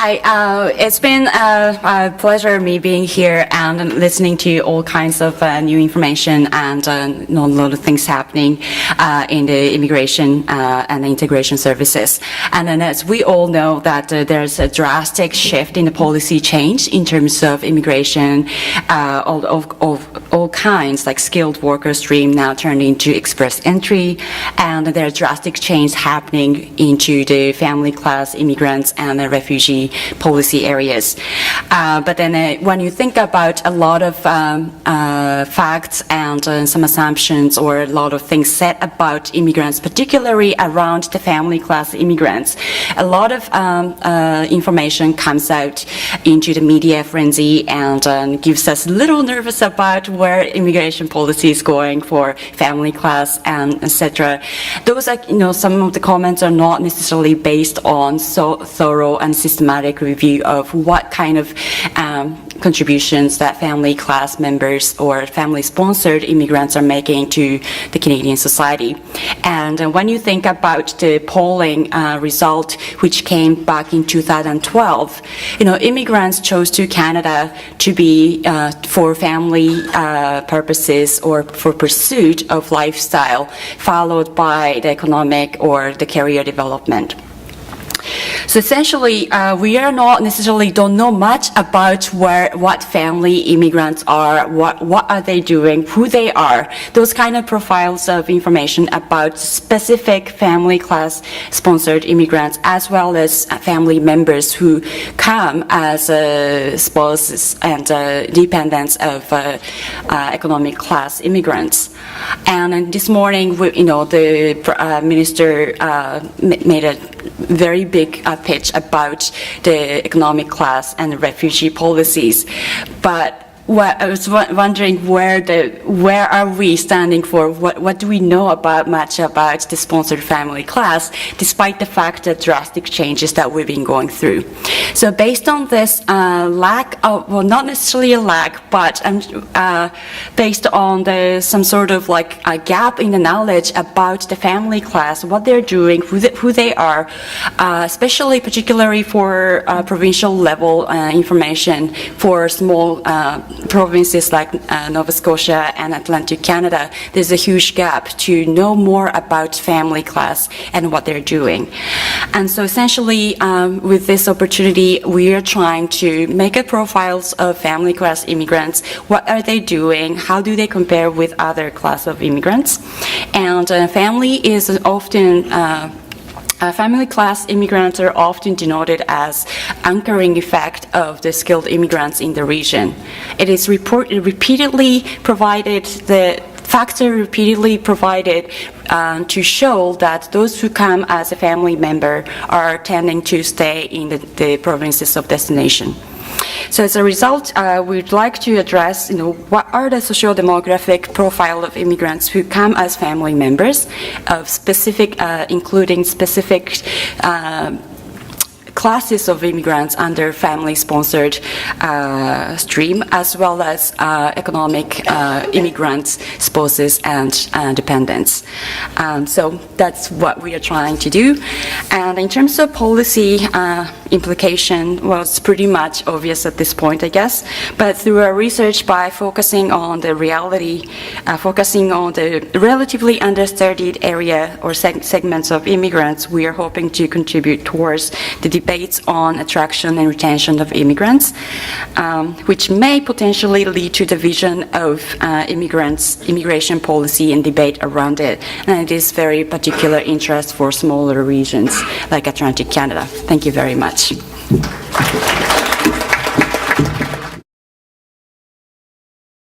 Hi, it's been a pleasure me being here and listening to all kinds of new information and a lot of things happening in the immigration and integration services. And then as we all know that there's a drastic shift in the policy change in terms of immigration of all kinds, like skilled worker stream now turned into express entry, and there's drastic change happening into the family class immigrants and the refugee policy areas. But then when you think about a lot of facts and some assumptions or a lot of things said about immigrants, particularly around the family class immigrants, a lot of information comes out into the media frenzy and gives us a little nervous about where immigration policy is going for family class and etc. Those are, some of the comments are not necessarily based on so thorough and systematic review of what kind of contributions that family class members or family-sponsored immigrants are making to the Canadian society. And when you think about the polling result, which came back in 2012, immigrants chose to Canada to be for family purposes or for pursuit of lifestyle, followed by the economic or the career development. So essentially, we are not necessarily don't know much about what family immigrants are, what are they doing, who they are. Those kind of profiles of information about specific family class sponsored immigrants, as well as family members who come as spouses and dependents of economic class immigrants. And this morning, the minister made a very big pitch about the economic class and refugee policies, but I was wondering where are we standing for? What do we know much about the sponsored family class, despite the fact that drastic changes that we've been going through? So based on this lack of, well, not necessarily a lack, but based on some sort of like a gap in the knowledge about the family class, what they're doing, who they are, particularly for provincial level information for small provinces like Nova Scotia and Atlantic Canada, there's a huge gap to know more about family class and what they're doing. And so essentially, with this opportunity, we are trying to make a profiles of family class immigrants. What are they doing? How do they compare with other class of immigrants? And family is often family class immigrants are often denoted as anchoring effect of the skilled immigrants in the region. It is repeatedly provided, the facts are repeatedly provided to show that those who come as a family member are tending to stay in the provinces of destination. So as a result, we'd like to address, what are the socio-demographic profile of immigrants who come as family members, of specific, including specific classes of immigrants under family-sponsored stream, as well as economic immigrants, spouses, and dependents. So that's what we are trying to do. And in terms of policy implication, well, it's pretty much obvious at this point, I guess. But through our research, by focusing on the reality, focusing on the relatively understudied area or segments of immigrants, we are hoping to contribute towards the debates on attraction and retention of immigrants, which may potentially lead to the vision of immigration policy and debate around it. And it is very particular interest for smaller regions like Atlantic Canada. Thank you very much.